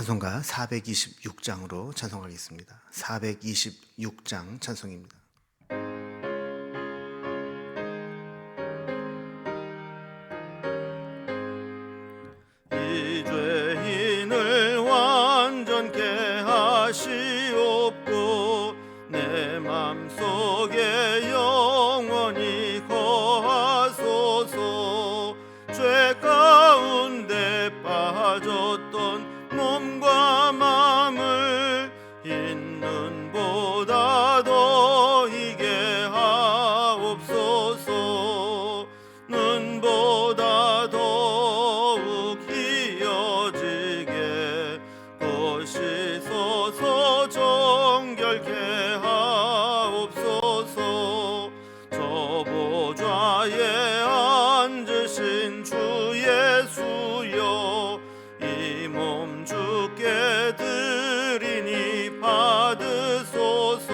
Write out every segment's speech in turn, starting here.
찬송가 426장으로 찬송하겠습니다. 426장 찬송입니다. 이 죄인을 완전케 하시옵고 내 맘속에 영원히 거하소서. 죄 가운데 빠졌던 몸과 마음을 있는 보다 더 이게 하옵소서. 눈보다 더욱 희어지게 거시소서. 정결케 하옵소서. 저 보좌에 앉으신 주 예수여, 이 몸 주께 드리니 받으소서.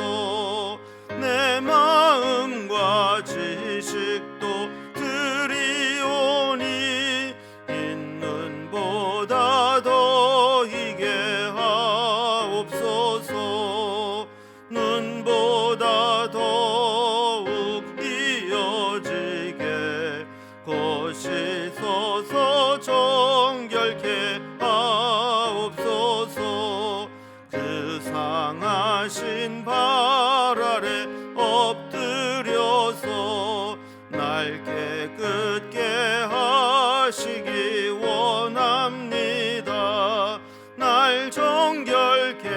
내 마음과 지식도 드리오니 있는 보다 더 이게 하옵소서. 눈보다 더욱 이어지게 거시소서. 정결케 하옵소서. 그 상하신 발 아래 엎드려서 날 깨끗게 하시기 원합니다. 날 정결케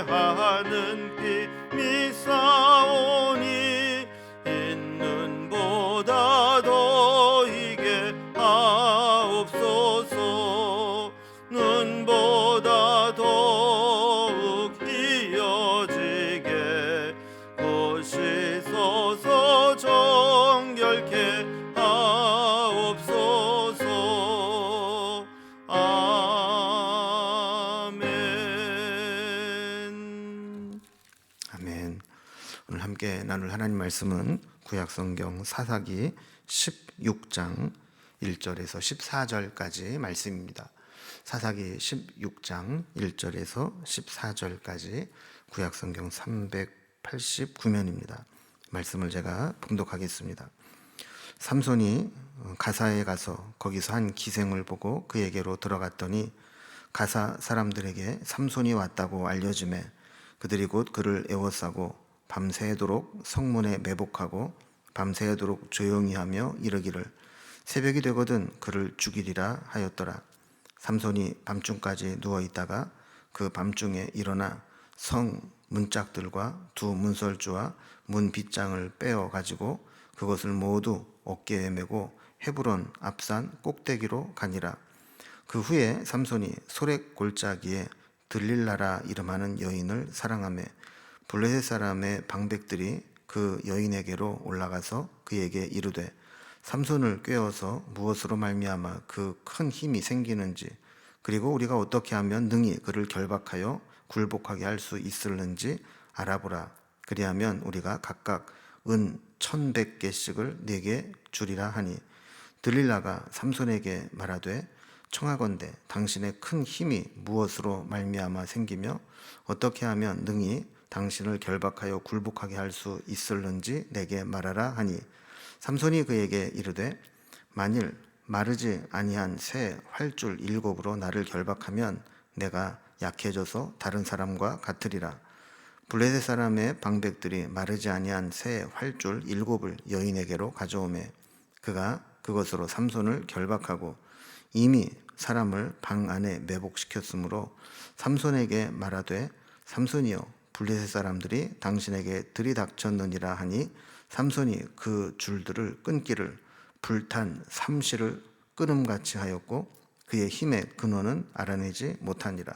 하는 피 믿사오니 있는 보다 더 이게 하옵소서. 눈보다 더욱 이어지게 거시소서. 정결케 하옵소서. 아멘. 아멘. 오늘 함께 나눌 하나님 말씀은 구약성경 사사기 16장 1절에서 14절까지 말씀입니다. 사사기 16장 1절에서 14절까지 구약성경 389면입니다. 말씀을 제가 봉독하겠습니다. 삼손이 가사에 가서 거기서 한 기생을 보고 그에게로 들어갔더니 가사 사람들에게 삼손이 왔다고 알려주매 그들이 곧 그를 에워싸고 밤새도록 성문에 매복하고 밤새도록 조용히 하며 이르기를 새벽이 되거든 그를 죽이리라 하였더라. 삼손이 밤중까지 누워있다가 그 밤중에 일어나 성 문짝들과 두 문설주와 문 빗장을 빼어 가지고 그것을 모두 어깨에 메고 헤브론 앞산 꼭대기로 가니라. 그 후에 삼손이 소렉 골짜기에 들릴라라 이름하는 여인을 사랑하며 블레셋 사람의 방백들이 그 여인에게로 올라가서 그에게 이르되 삼손을 꾀어서 무엇으로 말미암아 그 큰 힘이 생기는지 그리고 우리가 어떻게 하면 능히 그를 결박하여 굴복하게 할 수 있을는지 알아보라. 그리하면 우리가 각각 은 1,100개씩을 네게 주리라 하니 들릴라가 삼손에게 말하되 청하건대 당신의 큰 힘이 무엇으로 말미암아 생기며 어떻게 하면 능히 당신을 결박하여 굴복하게 할 수 있을는지 내게 말하라 하니 삼손이 그에게 이르되 만일 마르지 아니한 새 활줄 7으로 나를 결박하면 내가 약해져서 다른 사람과 같으리라. 블레셋 사람의 방백들이 마르지 아니한 새 활줄 7을 여인에게로 가져오매 그가 그것으로 삼손을 결박하고 이미 사람을 방 안에 매복시켰으므로 삼손에게 말하되 삼손이여 블레셋 사람들이 당신에게 들이닥쳤느니라 하니 삼손이 그 줄들을 끊기를 불탄 삼시를 끊음같이 하였고 그의 힘의 근원은 알아내지 못하니라.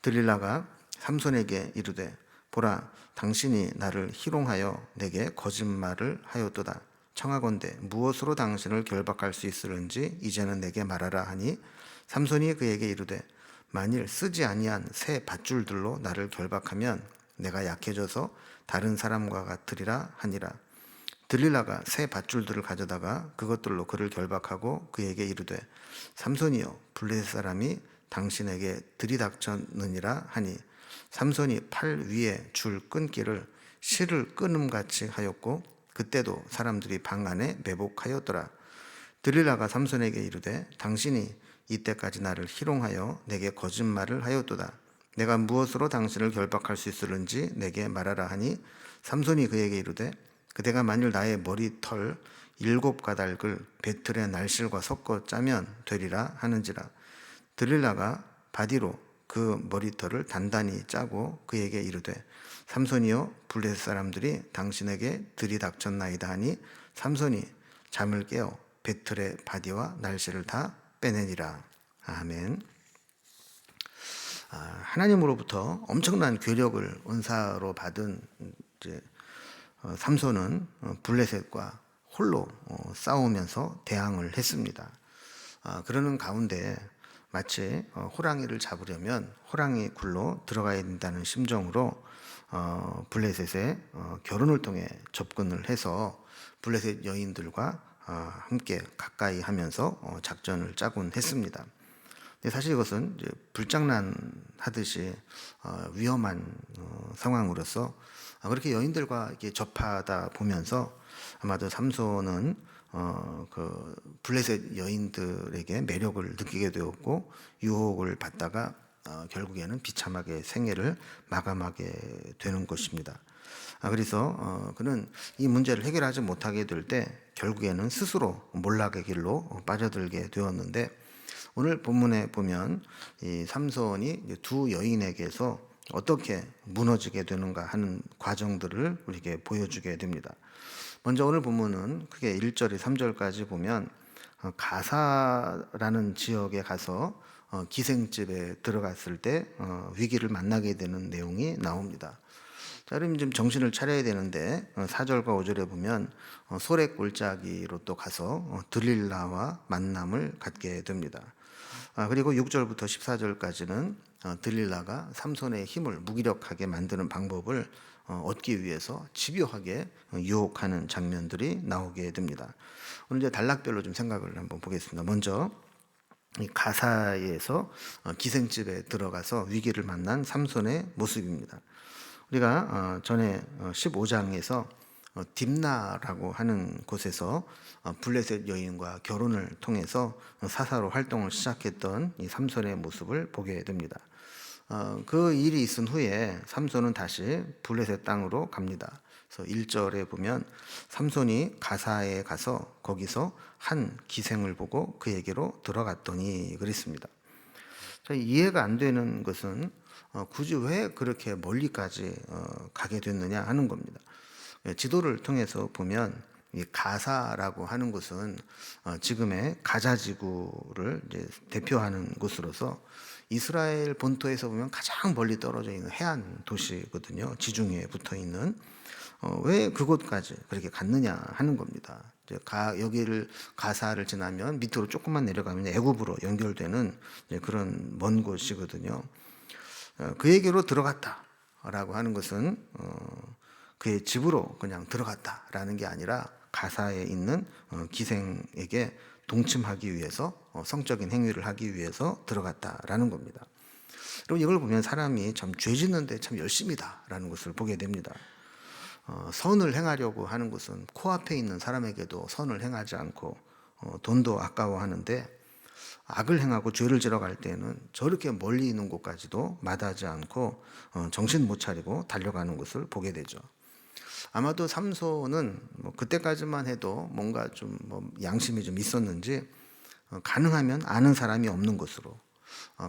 들릴라가 삼손에게 이르되 보라 당신이 나를 희롱하여 내게 거짓말을 하였도다. 청하건대 무엇으로 당신을 결박할 수 있을는지 이제는 내게 말하라 하니 삼손이 그에게 이르되 만일 쓰지 아니한 새 밧줄들로 나를 결박하면 내가 약해져서 다른 사람과 같으리라 하니라. 들릴라가 새 밧줄들을 가져다가 그것들로 그를 결박하고 그에게 이르되 삼손이여 블레셋 사람이 당신에게 들이닥쳤느니라 하니 삼손이 팔 위에 줄 끊기를 실을 끊음같이 하였고 그때도 사람들이 방 안에 매복하였더라. 들릴라가 삼손에게 이르되 당신이 이때까지 나를 희롱하여 내게 거짓말을 하였도다. 내가 무엇으로 당신을 결박할 수 있을는지 내게 말하라 하니 삼손이 그에게 이르되 그대가 만일 나의 머리털 7가닥을 배틀의 날실과 섞어 짜면 되리라 하는지라. 들릴라가 바디로 그 머리털을 단단히 짜고 그에게 이르되 삼손이여 블레셋 사람들이 당신에게 들이닥쳤나이다 하니 삼손이 잠을 깨어 배틀의 바디와 날실을 다 빼내니라. 아멘. 하나님으로부터 엄청난 괴력을 은사로 받은 이제 삼손은 블레셋과 홀로 싸우면서 대항을 했습니다. 그러는 가운데 마치 호랑이를 잡으려면 호랑이 굴로 들어가야 된다는 심정으로 블레셋에 결혼을 통해 접근을 해서 블레셋 여인들과 함께 가까이 하면서 작전을 짜곤 했습니다. 근데 사실 이것은 이제 불장난하듯이 위험한 상황으로서 그렇게 여인들과 이렇게 접하다 보면서 아마도 삼손은 그 블레셋 여인들에게 매력을 느끼게 되었고 유혹을 받다가 결국에는 비참하게 생애를 마감하게 되는 것입니다. 그래서 그는 이 문제를 해결하지 못하게 될 때 결국에는 스스로 몰락의 길로 빠져들게 되었는데 오늘 본문에 보면 이 삼손이 두 여인에게서 어떻게 무너지게 되는가 하는 과정들을 우리에게 보여주게 됩니다. 먼저 오늘 본문은 크게 1절에 3절까지 보면 가사라는 지역에 가서 기생집에 들어갔을 때 위기를 만나게 되는 내용이 나옵니다. 자, 그럼 좀 정신을 차려야 되는데 4절과 5절에 보면 소래 골짜기로 또 가서 들릴라와 만남을 갖게 됩니다. 그리고 6절부터 14절까지는 들릴라가 삼손의 힘을 무기력하게 만드는 방법을 얻기 위해서 집요하게 유혹하는 장면들이 나오게 됩니다. 오늘 이제 단락별로 좀 생각을 한번 보겠습니다. 먼저 이 가사에서 기생집에 들어가서 위기를 만난 삼손의 모습입니다. 우리가 전에 15장에서 딥나라고 하는 곳에서 블레셋 여인과 결혼을 통해서 사사로 활동을 시작했던 이 삼손의 모습을 보게 됩니다. 그 일이 있은 후에 삼손은 다시 블레셋 땅으로 갑니다. 그래서 1절에 보면 삼손이 가사에 가서 거기서 한 기생을 보고 그에게로 들어갔더니 그랬습니다. 이해가 안 되는 것은 굳이 왜 그렇게 멀리까지 가게 됐느냐 하는 겁니다. 지도를 통해서 보면 이 가사라고 하는 곳은 지금의 가자 지구를 이제 대표하는 곳으로서 이스라엘 본토에서 보면 가장 멀리 떨어져 있는 해안 도시거든요. 지중해에 붙어 있는 왜 그곳까지 그렇게 갔느냐 하는 겁니다. 여기를 가사를 지나면 밑으로 조금만 내려가면 애굽으로 연결되는 그런 먼 곳이거든요. 그에게로 들어갔다라고 하는 것은 그의 집으로 그냥 들어갔다라는 게 아니라 가사에 있는 기생에게 동침하기 위해서 성적인 행위를 하기 위해서 들어갔다라는 겁니다. 여러분 이걸 보면 사람이 참 죄 짓는데 참 열심이다라는 것을 보게 됩니다. 선을 행하려고 하는 것은 코앞에 있는 사람에게도 선을 행하지 않고 돈도 아까워하는데 악을 행하고 죄를 지러 갈 때는 저렇게 멀리 있는 곳까지도 마다하지 않고 정신 못 차리고 달려가는 것을 보게 되죠. 아마도 삼손은 그때까지만 해도 뭔가 좀 양심이 좀 있었는지 가능하면 아는 사람이 없는 곳으로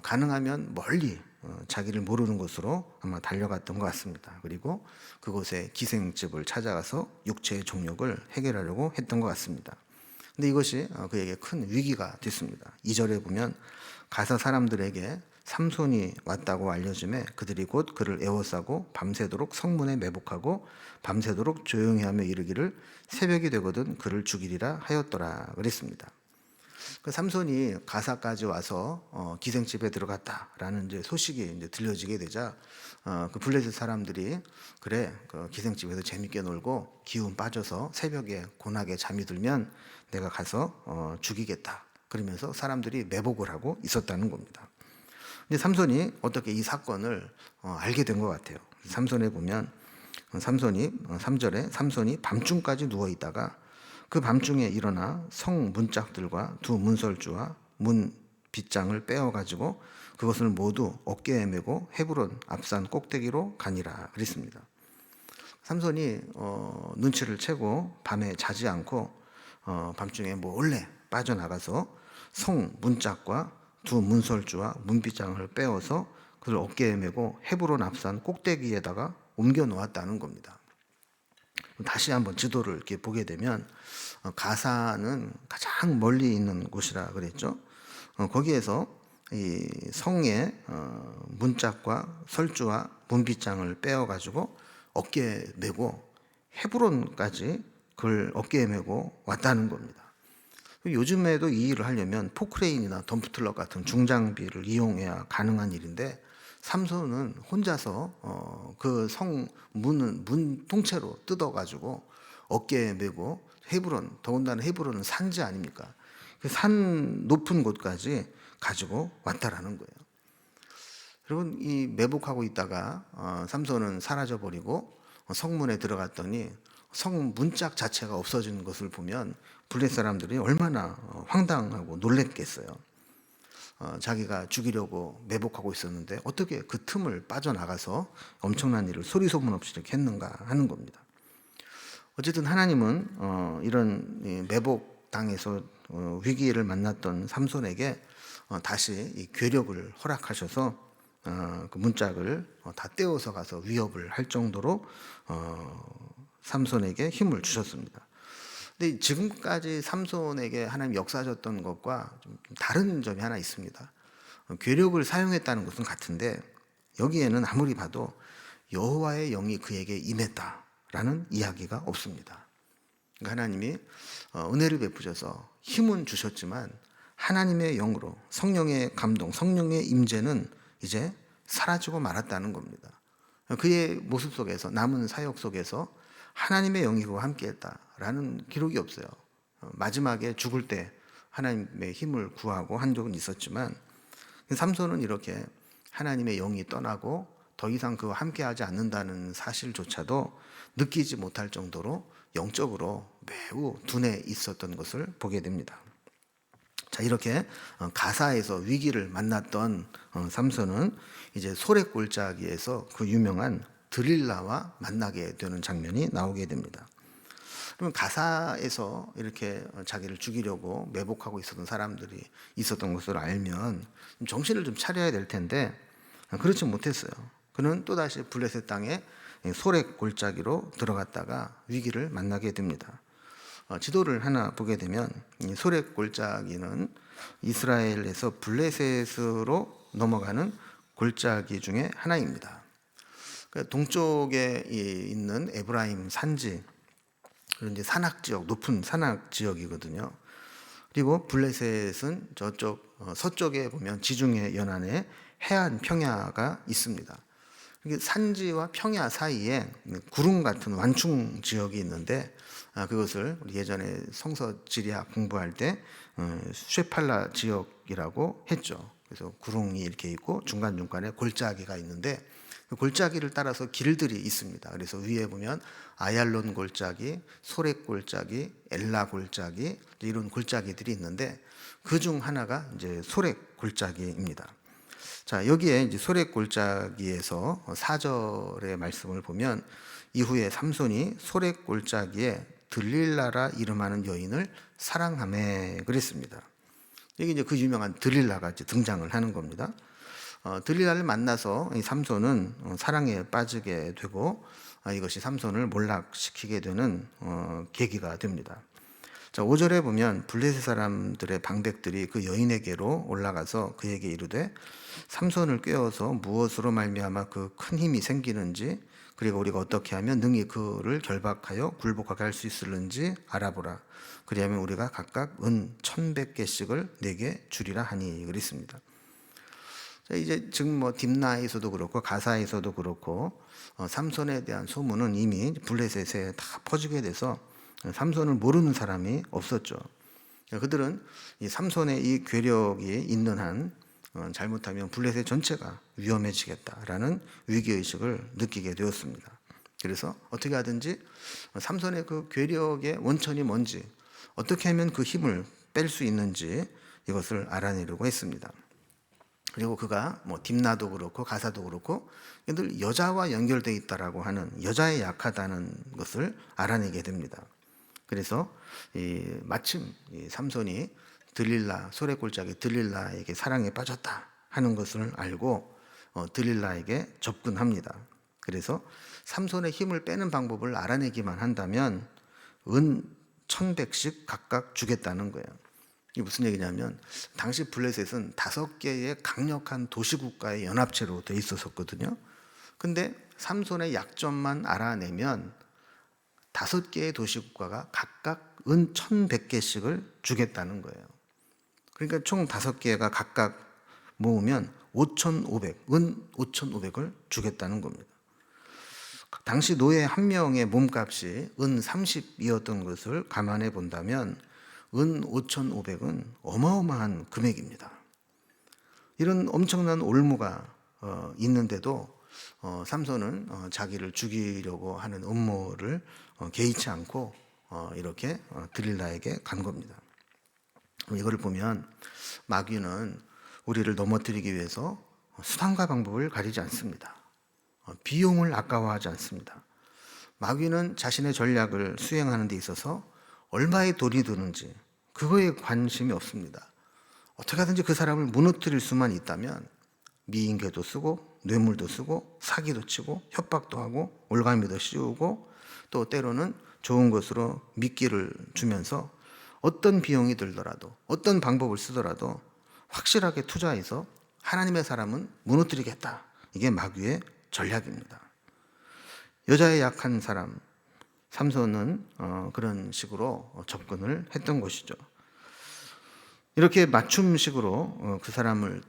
가능하면 멀리 자기를 모르는 곳으로 아마 달려갔던 것 같습니다. 그리고 그곳에 기생집을 찾아가서 육체의 종욕을 해결하려고 했던 것 같습니다. 근데 이것이 그에게 큰 위기가 됐습니다. 2절에 보면 가사 사람들에게 삼손이 왔다고 알려주매 그들이 곧 그를 애워싸고 밤새도록 성문에 매복하고 밤새도록 조용히 하며 이르기를 새벽이 되거든 그를 죽이리라 하였더라 그랬습니다. 그 삼손이 가사까지 와서 기생집에 들어갔다라는 이제 소식이 이제 들려지게 되자 그 블레셋 사람들이 그래 그 기생집에서 재밌게 놀고 기운 빠져서 새벽에 고나게 잠이 들면 내가 가서 죽이겠다 그러면서 사람들이 매복을 하고 있었다는 겁니다. 근데 삼손이 어떻게 이 사건을 알게 된 것 같아요. 삼손에 보면 삼손이 3절에 삼손이 밤중까지 누워 있다가 그 밤중에 일어나 성 문짝들과 두 문설주와 문 빗장을 빼어 가지고 그것을 모두 어깨에 메고 헤브론 앞산 꼭대기로 가니라 그랬습니다. 삼손이 눈치를 채고 밤에 자지 않고 밤중에 몰래 빠져나가서 성 문짝과 두 문설주와 문빗장을 빼어서 그를 어깨에 메고 헤브론 앞산 꼭대기에다가 옮겨 놓았다는 겁니다. 다시 한번 지도를 이렇게 보게 되면 가사는 가장 멀리 있는 곳이라 그랬죠. 거기에서 이 성의 문짝과 설주와 문빗장을 빼어 가지고 어깨에 메고 헤브론까지 그걸 어깨에 메고 왔다는 겁니다. 요즘에도 이 일을 하려면 포크레인이나 덤프트럭 같은 중장비를 이용해야 가능한 일인데 삼손은 혼자서 그 성 문은 문 통째로 뜯어가지고 어깨에 메고 헤브론, 더군다나 헤브론은 산지 아닙니까? 그 산 높은 곳까지 가지고 왔다라는 거예요. 여러분, 이 매복하고 있다가 삼손은 사라져 버리고 성문에 들어갔더니 성 문짝 자체가 없어진 것을 보면 블레 사람들이 얼마나 황당하고 놀랬겠어요. 자기가 죽이려고 매복하고 있었는데 어떻게 그 틈을 빠져나가서 엄청난 일을 소리 소문 없이 이렇게 했는가 하는 겁니다. 어쨌든 하나님은 이런 매복당해서 위기를 만났던 삼손에게 다시 이 괴력을 허락하셔서 그 문짝을 다 떼어서 가서 위협을 할 정도로 삼손에게 힘을 주셨습니다. 근데 지금까지 삼손에게 하나님 역사하셨던 것과 좀 다른 점이 하나 있습니다. 괴력을 사용했다는 것은 같은데 여기에는 아무리 봐도 여호와의 영이 그에게 임했다라는 이야기가 없습니다. 그러니까 하나님이 은혜를 베푸셔서 힘은 주셨지만 하나님의 영으로 성령의 감동, 성령의 임재는 이제 사라지고 말았다는 겁니다. 그의 모습 속에서, 남은 사역 속에서 하나님의 영이 그와 함께했다라는 기록이 없어요. 마지막에 죽을 때 하나님의 힘을 구하고 한 적은 있었지만 삼손은 이렇게 하나님의 영이 떠나고 더 이상 그와 함께하지 않는다는 사실조차도 느끼지 못할 정도로 영적으로 매우 둔해 있었던 것을 보게 됩니다. 자, 이렇게 가사에서 위기를 만났던 삼손은 이제 소렛골짜기에서 그 유명한 드릴라와 만나게 되는 장면이 나오게 됩니다. 그러면 가사에서 이렇게 자기를 죽이려고 매복하고 있었던 사람들이 있었던 것을 알면 정신을 좀 차려야 될 텐데 그렇지 못했어요. 그는 또다시 블레셋 땅에 소렛 골짜기로 들어갔다가 위기를 만나게 됩니다. 지도를 하나 보게 되면 이 소렛 골짜기는 이스라엘에서 블레셋으로 넘어가는 골짜기 중에 하나입니다. 동쪽에 있는 에브라임 산지, 그런 이제 산악 지역, 높은 산악 지역이거든요. 그리고 블레셋은 저쪽 서쪽에 보면 지중해 연안에 해안 평야가 있습니다. 산지와 평야 사이에 구름 같은 완충 지역이 있는데 그것을 우리 예전에 성서 지리학 공부할 때 쉐팔라 지역이라고 했죠. 그래서 구름이 이렇게 있고 중간중간에 골짜기가 있는데 그 골짜기를 따라서 길들이 있습니다. 그래서 위에 보면 아얄론 골짜기, 소렛 골짜기, 엘라 골짜기 이런 골짜기들이 있는데 그 중 하나가 이제 소렛 골짜기입니다. 자, 여기에 이제 소렛 골짜기에서 4절의 말씀을 보면 이후에 삼손이 소렛 골짜기에 들릴라라 이름하는 여인을 사랑하매 그랬습니다. 여기 이제 그 유명한 들릴라가 이제 등장을 하는 겁니다. 들릴라를 만나서 이 삼손은 사랑에 빠지게 되고 이것이 삼손을 몰락시키게 되는 계기가 됩니다. 자, 5절에 보면 블레셋 사람들의 방백들이 그 여인에게로 올라가서 그에게 이르되 삼손을 꾀어서 무엇으로 말미암아 그 큰 힘이 생기는지 그리고 우리가 어떻게 하면 능히 그를 결박하여 굴복하게 할 수 있을는지 알아보라. 그리하면 우리가 각각 은 1,100개씩을 내게 주리라 하니 그랬습니다. 자, 이제 지금 뭐 딥나에서도 그렇고 가사에서도 그렇고 삼손에 대한 소문은 이미 블레셋에 다 퍼지게 돼서 삼손을 모르는 사람이 없었죠. 그들은 이 삼손의 이 괴력이 있는 한 잘못하면 블레셋 전체가 위험해지겠다라는 위기의식을 느끼게 되었습니다. 그래서 어떻게 하든지 삼손의 그 괴력의 원천이 뭔지, 어떻게 하면 그 힘을 뺄 수 있는지 이것을 알아내려고 했습니다. 그리고 그가 뭐 딥나도 그렇고 가사도 그렇고 늘 여자와 연결되어 있다라고 하는, 여자에 약하다는 것을 알아내게 됩니다. 그래서 마침 삼손이 소래골짜기 들릴라에게 사랑에 빠졌다 하는 것을 알고 들릴라에게 접근합니다. 그래서 삼손의 힘을 빼는 방법을 알아내기만 한다면 은 1,100씩 각각 주겠다는 거예요. 이게 무슨 얘기냐면 당시 블레셋은 5개의 강력한 도시국가의 연합체로 돼 있었거든요. 근데 삼손의 약점만 알아내면 5개의 도시국가가 각각 은 1,100개씩을 주겠다는 거예요. 그러니까 총 5개가 각각 모으면 5,500, 은 5,500을 주겠다는 겁니다. 당시 노예 한 명의 몸값이 은 30이었던 것을 감안해 본다면 은 5,500은 어마어마한 금액입니다. 이런 엄청난 올무가 있는데도 삼손은 자기를 죽이려고 하는 음모를 개의치 않고 이렇게 들릴라에게 간 겁니다. 이걸 보면 마귀는 우리를 넘어뜨리기 위해서 수단과 방법을 가리지 않습니다. 비용을 아까워하지 않습니다. 마귀는 자신의 전략을 수행하는 데 있어서 얼마의 돈이 드는지 그거에 관심이 없습니다. 어떻게 하든지 그 사람을 무너뜨릴 수만 있다면 미인계도 쓰고 뇌물도 쓰고 사기도 치고 협박도 하고 올가미도 씌우고 또 때로는 좋은 것으로 미끼를 주면서 어떤 비용이 들더라도 어떤 방법을 쓰더라도 확실하게 투자해서 하나님의 사람은 무너뜨리겠다. 이게 마귀의 전략입니다. 여자에 약한 사람 삼손은 그런 식으로 접근을 했던 것이죠. 이렇게 맞춤식으로 그 사람을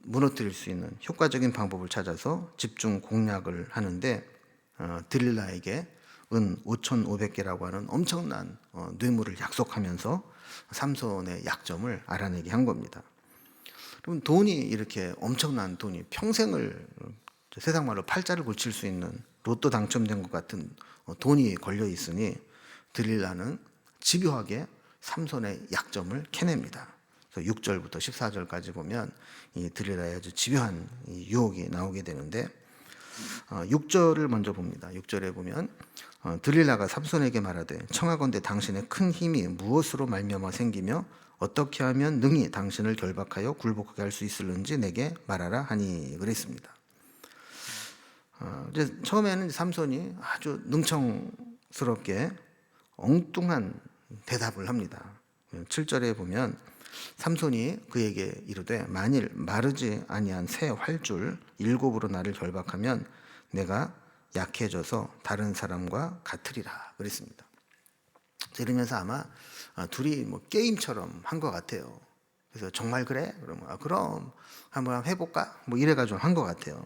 무너뜨릴 수 있는 효과적인 방법을 찾아서 집중 공략을 하는데 들릴라에게 은 5,500개라고 하는 엄청난 뇌물을 약속하면서 삼손의 약점을 알아내게 한 겁니다. 그럼 돈이 이렇게 엄청난 돈이 평생을 세상 말로 팔자를 고칠 수 있는 로또 당첨된 것 같은 돈이 걸려 있으니 들릴라는 집요하게 삼손의 약점을 캐냅니다. 그래서 6절부터 14절까지 보면 이 들릴라의 아주 집요한 유혹이 나오게 되는데 6절을 먼저 봅니다. 6절에 보면 들릴라가 삼손에게 말하되 청하건대 당신의 큰 힘이 무엇으로 말미암아 생기며 어떻게 하면 능히 당신을 결박하여 굴복하게 할 수 있을는지 내게 말하라 하니 그랬습니다. 이제 처음에는 삼손이 아주 능청스럽게 엉뚱한 대답을 합니다. 7절에 보면 삼손이 그에게 이르되 만일 마르지 아니한 새 활줄 7으로 나를 결박하면 내가 약해져서 다른 사람과 같으리라 그랬습니다. 이러면서 아마 둘이 뭐 게임처럼 한 것 같아요. 그래서 정말 그래? 그러면 그럼 한번 해볼까? 뭐 이래가지고 한 것 같아요.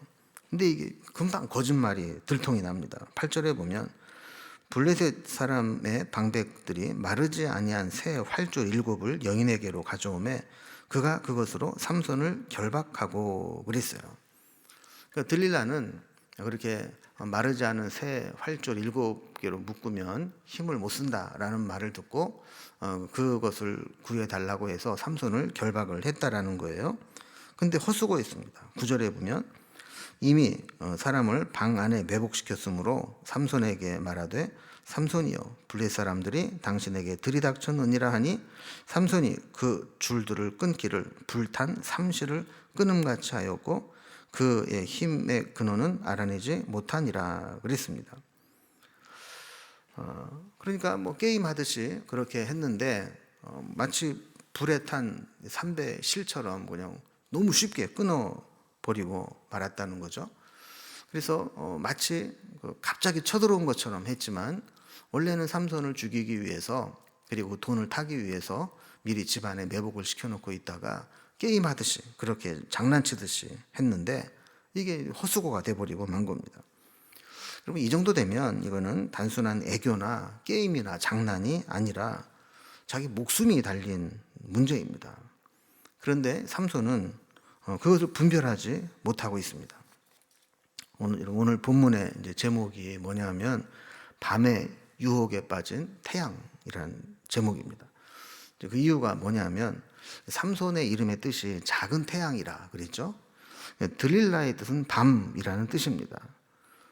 근데 이게 금방 거짓말이 들통이 납니다. 8절에 보면 블레셋 사람의 방백들이 마르지 아니한 새 활줄 7을 여인에게로 가져오매 그가 그것으로 삼손을 결박하고 그랬어요. 그러니까 들릴라는 그렇게 마르지 않은 새 활줄 7개로 묶으면 힘을 못 쓴다라는 말을 듣고 그것을 구해달라고 해서 삼손을 결박을 했다라는 거예요. 근데 헛수고했습니다. 9절에 보면 이미 사람을 방 안에 매복시켰으므로 삼손에게 말하되 삼손이여 블레셋 사람들이 당신에게 들이닥쳤느니라 하니 삼손이 그 줄들을 끊기를 불탄 삼시를 끊음같이 하였고 그의 힘의 근원은 알아내지 못하니라 그랬습니다. 그러니까 뭐 게임하듯이 그렇게 했는데 마치 불에 탄 삼배 실처럼 그냥 너무 쉽게 끊어버리고 말았다는 거죠. 그래서 마치 갑자기 쳐들어온 것처럼 했지만 원래는 삼손을 죽이기 위해서 그리고 돈을 타기 위해서 미리 집안에 매복을 시켜놓고 있다가 게임하듯이 그렇게 장난치듯이 했는데 이게 헛수고가 돼버리고 만 겁니다. 여러분 이 정도 되면 이거는 단순한 애교나 게임이나 장난이 아니라 자기 목숨이 달린 문제입니다. 그런데 삼손은 그것을 분별하지 못하고 있습니다. 오늘 본문의 이제 제목이 뭐냐면 밤의 유혹에 빠진 태양이라는 제목입니다. 그 이유가 뭐냐면 삼손의 이름의 뜻이 작은 태양이라 그랬죠. 들릴라의 뜻은 밤이라는 뜻입니다.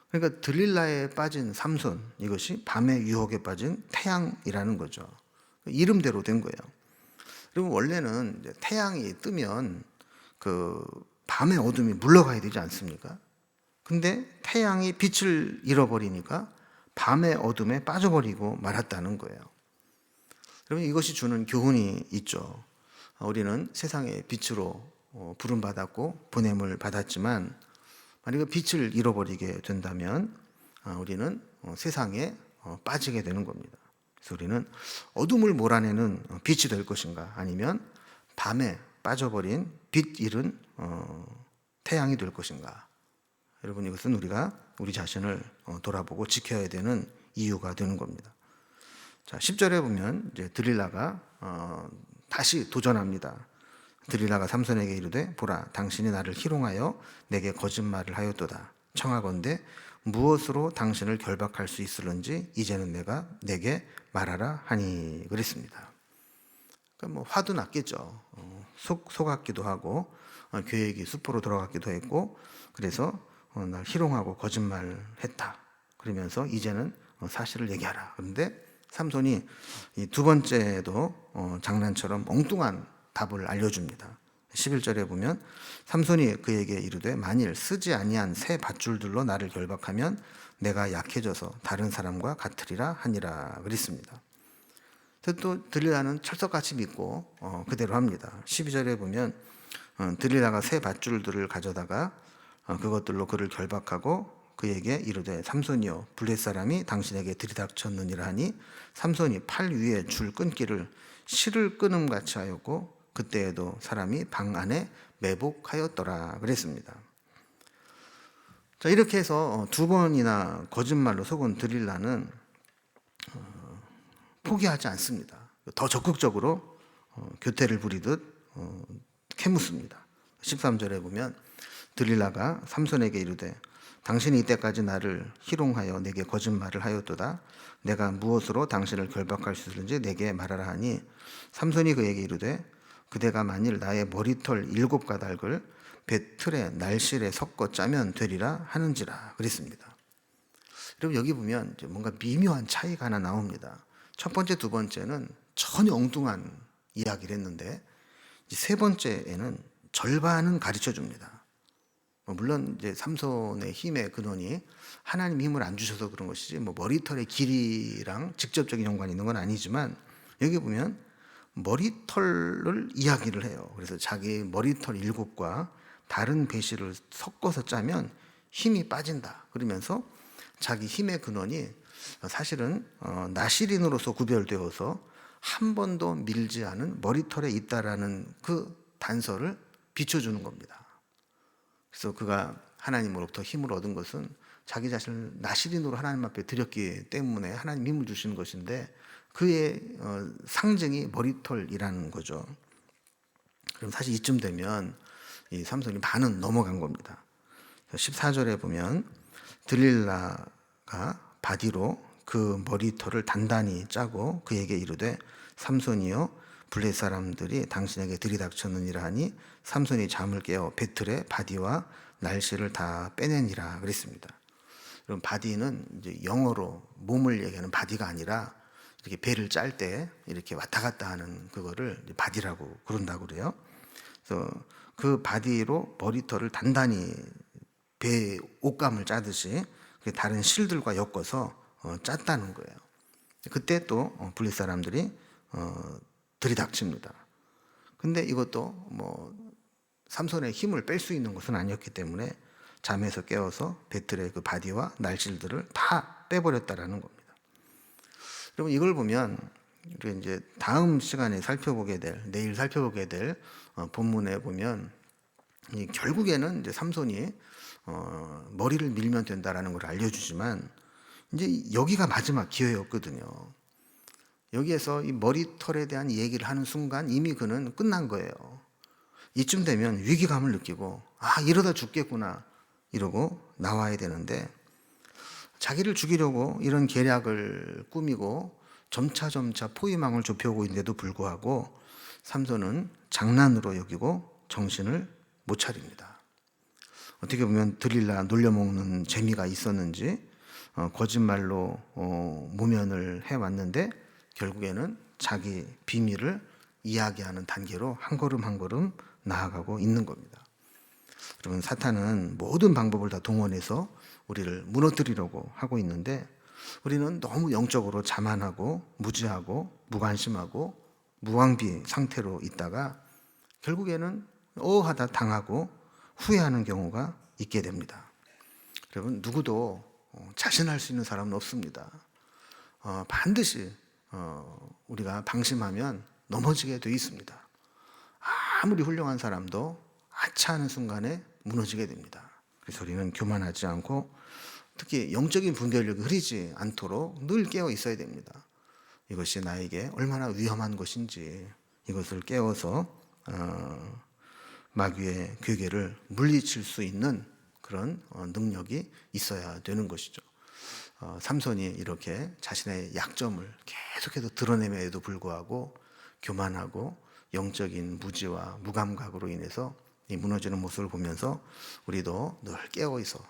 그러니까 들릴라에 빠진 삼손, 이것이 밤의 유혹에 빠진 태양이라는 거죠. 이름대로 된 거예요. 그리고 원래는 이제 태양이 뜨면 그 밤의 어둠이 물러가야 되지 않습니까? 근데 태양이 빛을 잃어버리니까 밤의 어둠에 빠져버리고 말았다는 거예요. 여러분, 이것이 주는 교훈이 있죠. 우리는 세상의 빛으로 부름받았고 보냄을 받았지만 만약 빛을 잃어버리게 된다면 우리는 세상에 빠지게 되는 겁니다. 그래서 우리는 어둠을 몰아내는 빛이 될 것인가, 아니면 밤에 빠져버린 빛 잃은 태양이 될 것인가. 여러분, 이것은 우리가 우리 자신을 돌아보고 지켜야 되는 이유가 되는 겁니다. 자, 10절에 보면 이제 들릴라가 다시 도전합니다. 들릴라가 삼손에게 이르되 보라, 당신이 나를 희롱하여 내게 거짓말을 하였도다. 청하건대 무엇으로 당신을 결박할 수 있을런지 이제는 내게 말하라 하니 그랬습니다. 그러니까 뭐 화도 났겠죠. 속았기도 하고 계획이 수포로 들어갔기도 했고, 그래서 날 희롱하고 거짓말했다. 그러면서 이제는 사실을 얘기하라. 그런데 삼손이 이 두 번째도 장난처럼 엉뚱한 답을 알려줍니다. 11절에 보면 삼손이 그에게 이르되 만일 쓰지 아니한 새 밧줄들로 나를 결박하면 내가 약해져서 다른 사람과 같으리라 하니라 그랬습니다. 또 들릴라는 철석같이 믿고 그대로 합니다. 12절에 보면 들릴라가 새 밧줄들을 가져다가 그것들로 그를 결박하고 그에게 이르되 삼손이여, 블레 사람이 당신에게 들이닥쳤느니라 하니 삼손이 팔 위에 줄 끊기를 실을 끊음같이 하였고 그때에도 사람이 방 안에 매복하였더라 그랬습니다. 자, 이렇게 해서 두 번이나 거짓말로 속은 들릴라는 포기하지 않습니다. 더 적극적으로 교태를 부리듯 캐묻습니다. 13절에 보면 들릴라가 삼손에게 이르되 당신이 이때까지 나를 희롱하여 내게 거짓말을 하였도다. 내가 무엇으로 당신을 결박할 수 있을지 내게 말하라 하니 삼손이 그에게 이르되 그대가 만일 나의 머리털 7가닥을 배틀에 날실에 섞어 짜면 되리라 하는지라 그랬습니다. 여러분, 여기 보면 뭔가 미묘한 차이가 하나 나옵니다. 첫 번째, 두 번째는 전혀 엉뚱한 이야기를 했는데 세 번째에는 절반은 가르쳐 줍니다. 물론 이제 삼손의 힘의 근원이 하나님 힘을 안 주셔서 그런 것이지 머리털의 길이랑 직접적인 연관이 있는 건 아니지만 여기 보면 머리털을 이야기를 해요. 그래서 자기 머리털 7과 다른 배실을 섞어서 짜면 힘이 빠진다. 그러면서 자기 힘의 근원이 사실은 나시린으로서 구별되어서 한 번도 밀지 않은 머리털에 있다라는 그 단서를 비춰주는 겁니다. 그래서 그가 하나님으로부터 힘을 얻은 것은 자기 자신을 나시린으로 하나님 앞에 드렸기 때문에 하나님 힘을 주시는 것인데 그의 상징이 머리털이라는 거죠. 그럼 사실 이쯤 되면 이 삼손이 반은 넘어간 겁니다. 14절에 보면 들릴라가 바디로 그 머리털을 단단히 짜고 그에게 이르되 삼손이여, 블레 사람들이 당신에게 들이닥쳤느니라 하니 삼손이 잠을 깨어 배틀에 바디와 날씨를 다 빼내니라 그랬습니다. 그럼 바디는 이제 영어로 몸을 얘기하는 바디가 아니라 이렇게 배를 짤 때 이렇게 왔다 갔다 하는 그거를 바디라고 그런다고 그래요. 그래서 그 바디로 머리털을 단단히 배 옷감을 짜듯이 다른 실들과 엮어서 짰다는 거예요. 그때 또 블레 사람들이 들이닥칩니다. 근데 이것도 삼손의 힘을 뺄 수 있는 것은 아니었기 때문에 잠에서 깨어서 배틀의 그 바디와 날실들을 다 빼버렸다라는 겁니다. 여러분, 이걸 보면 우리 이제 다음 시간에 내일 살펴보게 될 본문에 보면 결국에는 이제 삼손이 머리를 밀면 된다라는 걸 알려주지만 이제 여기가 마지막 기회였거든요. 여기에서 이 머리털에 대한 얘기를 하는 순간 이미 그는 끝난 거예요. 이쯤 되면 위기감을 느끼고 이러다 죽겠구나 이러고 나와야 되는데, 자기를 죽이려고 이런 계략을 꾸미고 점차 포위망을 좁혀오고 있는데도 불구하고 삼손은 장난으로 여기고 정신을 못 차립니다. 어떻게 보면 들릴라 놀려먹는 재미가 있었는지 거짓말로 모면을 해왔는데, 결국에는 자기 비밀을 이야기하는 단계로 한 걸음 한 걸음 나아가고 있는 겁니다. 여러분, 사탄은 모든 방법을 다 동원해서 우리를 무너뜨리려고 하고 있는데, 우리는 너무 영적으로 자만하고 무지하고 무관심하고 무방비 상태로 있다가 결국에는 하다 당하고 후회하는 경우가 있게 됩니다. 여러분, 누구도 자신할 수 있는 사람은 없습니다. 반드시 우리가 방심하면 넘어지게 돼 있습니다. 아무리 훌륭한 사람도 아차하는 순간에 무너지게 됩니다. 그래서 우리는 교만하지 않고 특히 영적인 분별력이 흐리지 않도록 늘 깨어 있어야 됩니다. 이것이 나에게 얼마나 위험한 것인지 이것을 깨워서 마귀의 괴계를 물리칠 수 있는 그런 능력이 있어야 되는 것이죠. 삼손이 이렇게 자신의 약점을 계속해서 드러내면에도 불구하고 교만하고 영적인 무지와 무감각으로 인해서 이 무너지는 모습을 보면서 우리도 늘 깨어 있어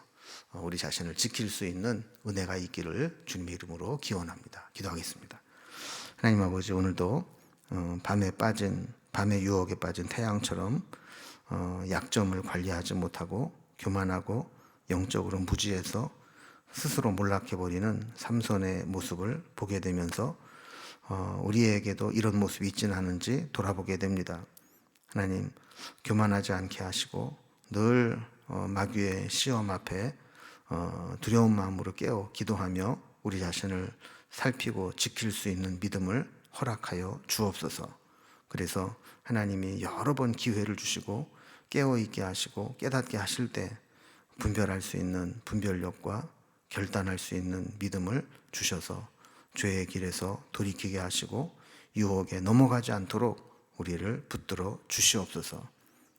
우리 자신을 지킬 수 있는 은혜가 있기를 주님의 이름으로 기원합니다. 기도하겠습니다. 하나님 아버지, 오늘도 밤의 유혹에 빠진 태양처럼 약점을 관리하지 못하고 교만하고 영적으로 무지해서 스스로 몰락해버리는 삼손의 모습을 보게 되면서 우리에게도 이런 모습이 있지는 않은지 돌아보게 됩니다. 하나님, 교만하지 않게 하시고 늘 마귀의 시험 앞에 두려운 마음으로 깨어 기도하며 우리 자신을 살피고 지킬 수 있는 믿음을 허락하여 주옵소서. 그래서 하나님이 여러 번 기회를 주시고 깨어있게 하시고 깨닫게 하실 때 분별할 수 있는 분별력과 결단할 수 있는 믿음을 주셔서 죄의 길에서 돌이키게 하시고 유혹에 넘어가지 않도록 우리를 붙들어 주시옵소서.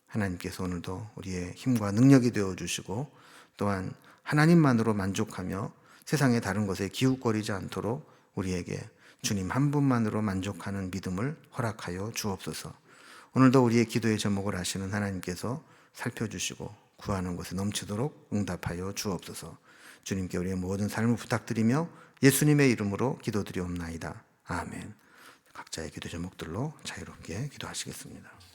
하나님께서 오늘도 우리의 힘과 능력이 되어 주시고 또한 하나님만으로 만족하며 세상의 다른 것에 기웃거리지 않도록 우리에게 주님 한 분만으로 만족하는 믿음을 허락하여 주옵소서. 오늘도 우리의 기도의 제목을 아시는 하나님께서 살펴주시고 구하는 것에 넘치도록 응답하여 주옵소서. 주님께 우리의 모든 삶을 부탁드리며 예수님의 이름으로 기도드리옵나이다. 아멘. 각자의 기도 제목들로 자유롭게 기도하시겠습니다.